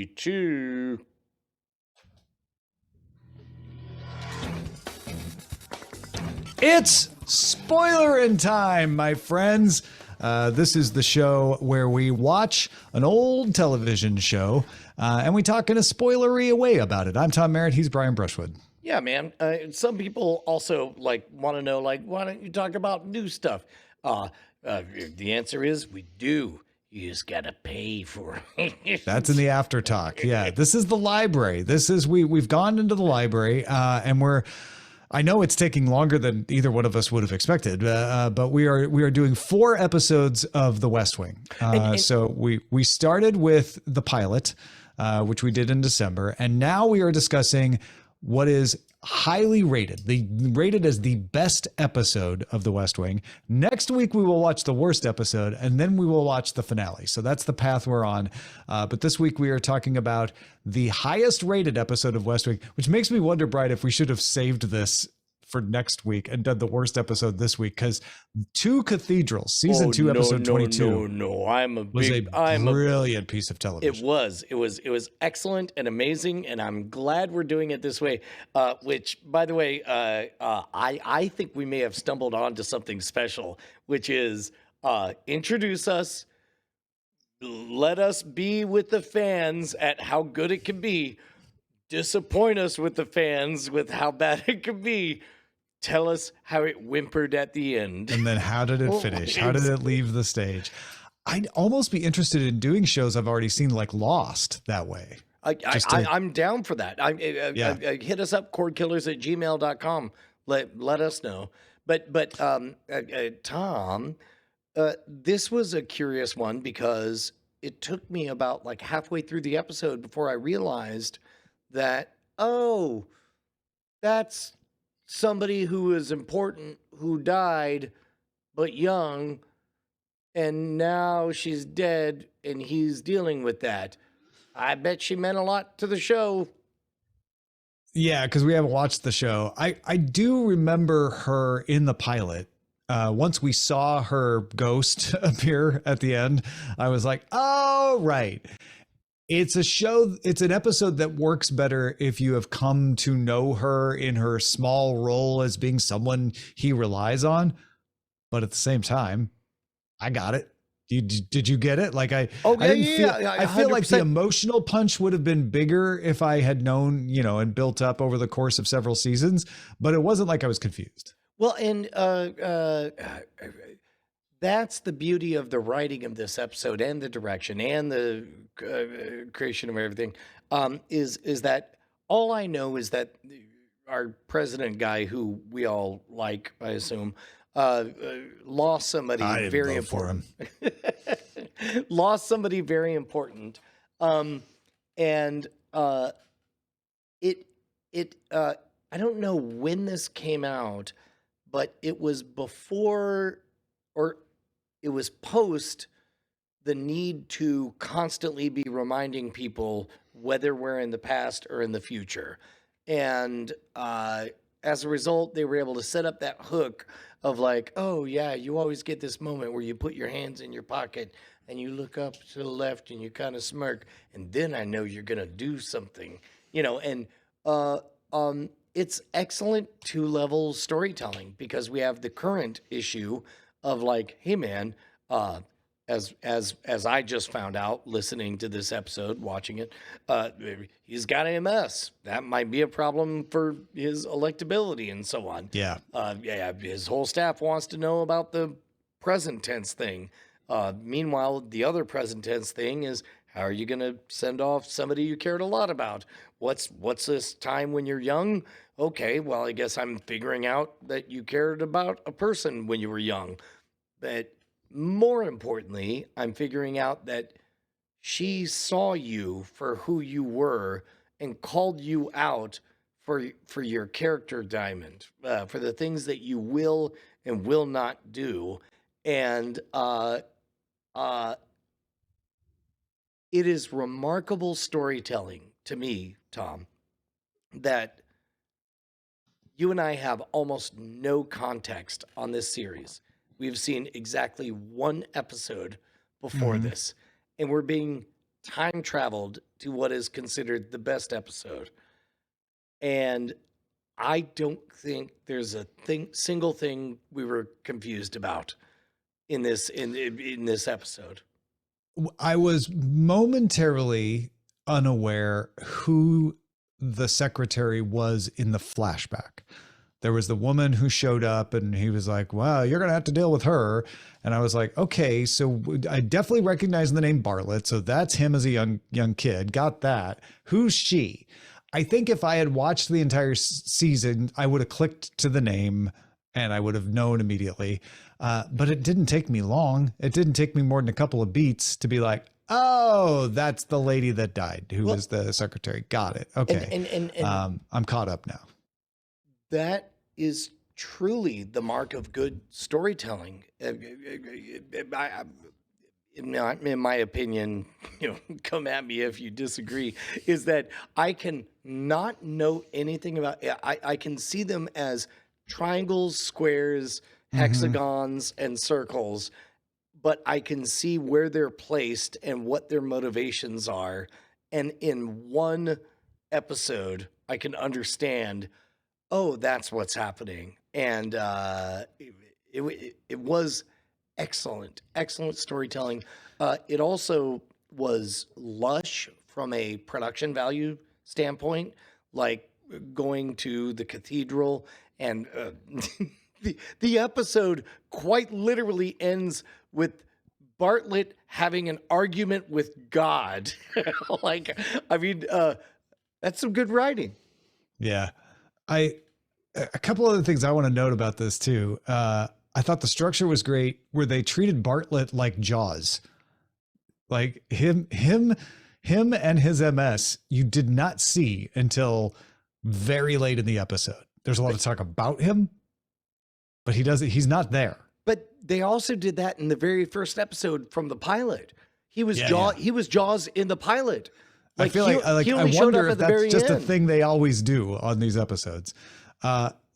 3, 2. It's Spoilerin time, my friends. This is the show where we watch an old television show and we talk in a spoilery way about it. I'm Tom Merritt. He's Brian Brushwood. Yeah, man. Some people also want to know, why don't you talk about new stuff? The answer is we do. You just gotta pay for it. That's in the after talk. Yeah, this is the library. This is we've gone into the library and I know it's taking longer than either one of us would have expected, but we are doing 4 episodes of The West Wing. So we started with the pilot, which we did in December, and now we are discussing what is highly rated, rated as the best episode of The West Wing. Next week, we will watch the worst episode, and then we will watch the finale. So that's the path we're on. But this week, we are talking about the highest rated episode of West Wing, which makes me wonder, Brian, if we should have saved this for next week and done the worst episode this week, because 2 Cathedrals, season 2, episode 22. No, was a brilliant piece of television. It was excellent and amazing, and I'm glad we're doing it this way. Which, by the way, I think we may have stumbled onto something special, which is introduce us, let us be with the fans at how good it can be, disappoint us with the fans with how bad it can be. Tell us how it whimpered at the end. And then how did it finish? How did it leave the stage? I'd almost be interested in doing shows I've already seen, like Lost, that way. I'm down for that. Hit us up, cordkillers@gmail.com. Let us know. But Tom, this was a curious one because it took me about halfway through the episode before I realized that, that's somebody who is important who died but young, and now she's dead and he's dealing with that. I bet she meant a lot to the show. Yeah, because we haven't watched the show. I do remember her in the pilot. Once we saw her ghost appear at the end, I was like, oh, right. It's an episode that works better if you have come to know her in her small role as being someone he relies on. But at the same time, I got it. Did you get it? I feel like the emotional punch would have been bigger if I had known, and built up over the course of several seasons, but it wasn't like I was confused. Well, and that's the beauty of the writing of this episode and the direction and the creation of everything, is that all I know is that our president guy, who we all like, I assume, lost somebody very important. Lost somebody very important. And I don't know when this came out, but it was before or it was post the need to constantly be reminding people whether we're in the past or in the future. And as a result, they were able to set up that hook of oh, yeah, you always get this moment where you put your hands in your pocket and you look up to the left and you kind of smirk. And then I know you're going to do something, and it's excellent 2-level storytelling because we have the current issue of hey, man, as I just found out listening to this episode, watching it, he's got MS. That might be a problem for his electability and so on. Yeah. His whole staff wants to know about the present tense thing. Meanwhile, the other present tense thing is, how are you going to send off somebody you cared a lot about? What's this time when you're young? Okay, well, I guess I'm figuring out that you cared about a person when you were young. But more importantly, I'm figuring out that she saw you for who you were and called you out for your character diamond, for the things that you will and will not do. And it is remarkable storytelling to me, Tom, that you and I have almost no context on this series. We've seen exactly 1 episode before this, and we're being time traveled to what is considered the best episode. And I don't think there's a single thing we were confused about in this episode. I was momentarily unaware who the secretary was in the flashback. There was the woman who showed up and he was like, well, you're going to have to deal with her. And I was like, okay, so I definitely recognize the name Bartlett. So that's him as a young kid. Got that. Who's she? I think if I had watched the entire season, I would have clicked to the name and I would have known immediately. But it didn't take me long. It didn't take me more than a couple of beats to be like, oh, that's the lady that died, who was the secretary. Got it. Okay. And I'm caught up now. That is truly the mark of good storytelling. In my opinion, come at me if you disagree, is that I can not know anything about, I can see them as triangles, squares, hexagons, and circles, but I can see where they're placed and what their motivations are. And in one episode, I can understand, oh, that's what's happening. And it was excellent storytelling. It also was lush from a production value standpoint, like going to the cathedral, and the episode quite literally ends with Bartlett having an argument with God. That's some good writing. Yeah. A couple other things I want to note about this too. I thought the structure was great where they treated Bartlett like Jaws. Like him and his MS, you did not see until very late in the episode. There's a lot of talk about him, but he's not there. But they also did that in the very first episode from the pilot. He was Jaws in the pilot. I feel like I wonder if that's just a thing they always do on these episodes.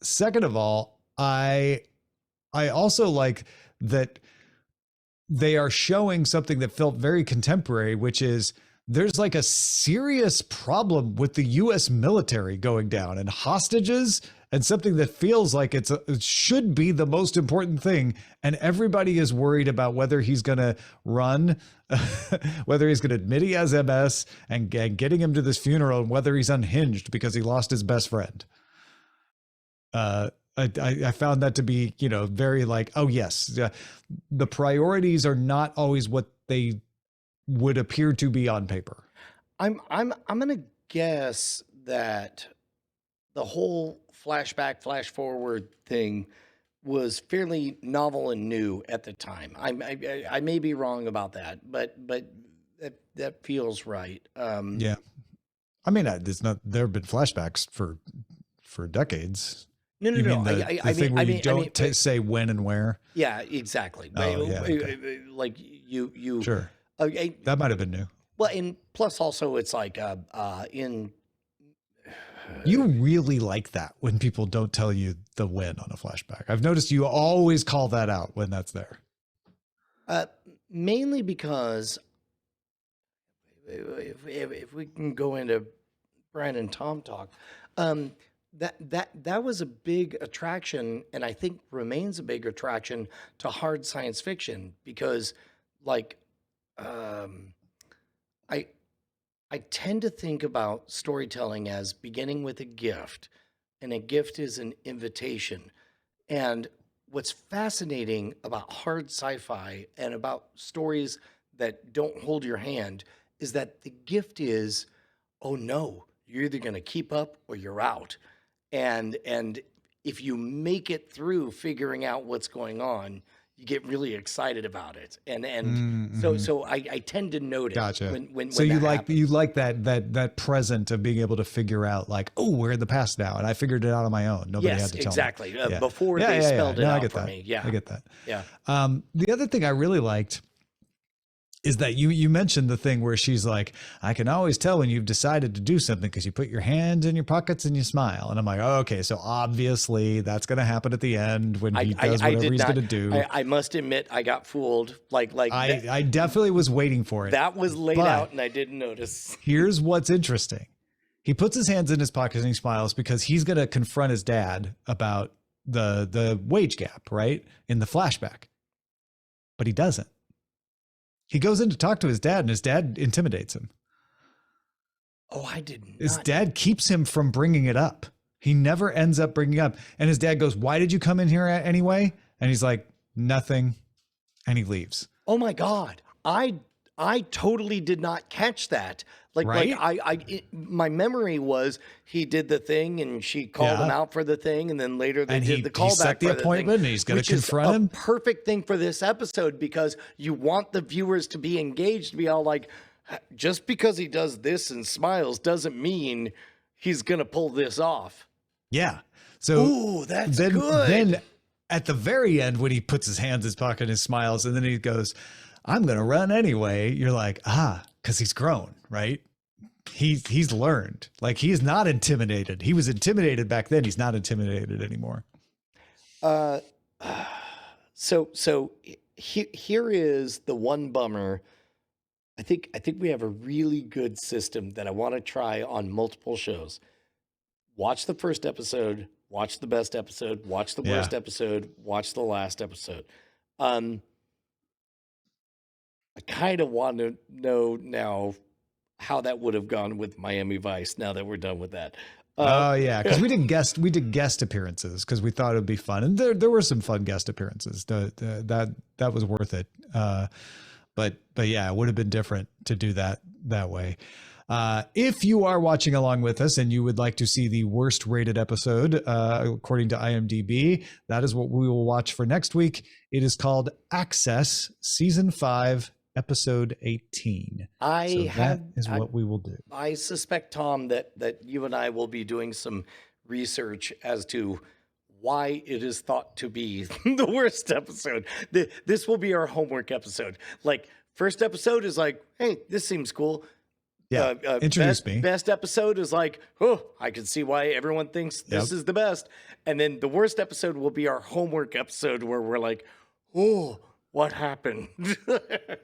Second of all, I also like that they are showing something that felt very contemporary, which is there's like a serious problem with the U.S. military going down and hostages and something that feels like it should be the most important thing. And everybody is worried about whether he's going to run, whether he's going to admit he has MS and getting him to this funeral, and whether he's unhinged because he lost his best friend. I found that to be, very like, oh yes, the priorities are not always what they would appear to be on paper. I'm going to guess that the whole flashback, flash forward thing was fairly novel and new at the time. I may be wrong about that, but that feels right. Yeah. I mean, there have been flashbacks for decades. No. The thing where you don't say when and where. Yeah, exactly. Oh, yeah, okay. Like you. Sure. That might have been new. Well, and plus also it's like you really like that when people don't tell you the when on a flashback. I've noticed you always call that out when that's there. Mainly because if we can go into Brian and Tom talk, that was a big attraction, and I think remains a big attraction to hard science fiction, because I tend to think about storytelling as beginning with a gift, and a gift is an invitation. And what's fascinating about hard sci-fi and about stories that don't hold your hand is that the gift is, oh no, you're either going to keep up or you're out. And if you make it through figuring out what's going on, you get really excited about it. So I tend to notice. Gotcha. when so that happens. you like that present of being able to figure out like, oh, we're in the past now, and I figured it out on my own. Nobody had to tell exactly. me. Yeah. Before they spelled it out for that. me. Yeah, I get that. Yeah. The other thing I really liked is that you mentioned the thing where she's like, I can always tell when you've decided to do something because you put your hands in your pockets and you smile. And I'm like, oh, okay, so obviously that's going to happen at the end when he does whatever he's going to do. I must admit, I got fooled. I definitely was waiting for it. That was laid out and I didn't notice. Here's what's interesting. He puts his hands in his pockets and he smiles because he's going to confront his dad about the wage gap, right? In the flashback. But he doesn't. He goes in to talk to his dad and his dad intimidates him. Oh, I didn't. His dad keeps him from bringing it up. He never ends up bringing up. And his dad goes, why did you come in here anyway? And he's like, nothing. And he leaves. Oh my God. I totally did not catch that. My memory was he did the thing and she called him out for the thing, and then later they did the callback. He set the appointment and he's going to confront him. Perfect thing for this episode because you want the viewers to be engaged, to be all like, just because he does this and smiles doesn't mean he's going to pull this off. Yeah. So ooh, that's good. Then at the very end, when he puts his hands in his pocket and smiles, and then he goes, I'm going to run anyway. You're like, because he's grown, right? He's learned. Like, he's not intimidated. He was intimidated back then. He's not intimidated anymore. So here is the one bummer. I think we have a really good system that I want to try on multiple shows. Watch the first episode, watch the best episode, watch the worst episode, watch the last episode. I kind of want to know now how that would have gone with Miami Vice now that we're done with that. Because we did guest appearances because we thought it would be fun, and there were some fun guest appearances. That was worth it. But yeah, it would have been different to do that way. If you are watching along with us and you would like to see the worst rated episode, according to IMDb, that is what we will watch for next week. It is called Access Season 5, Episode 18. That is what we will do. I suspect, Tom, that you and I will be doing some research as to why it is thought to be the worst episode. This will be our homework episode. Like, first episode is like, hey, this seems cool. Yeah, introduce me. Best episode is like, oh, I can see why everyone thinks this is the best. And then the worst episode will be our homework episode where we're like, oh, what happened?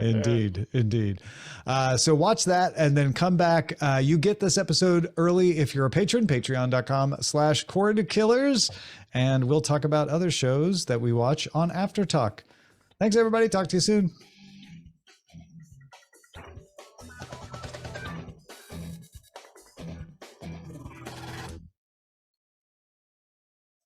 Indeed. So watch that and then come back. You get this episode early if you're a patron, patreon.com/Cordkillers. And we'll talk about other shows that we watch on After Talk. Thanks, everybody. Talk to you soon.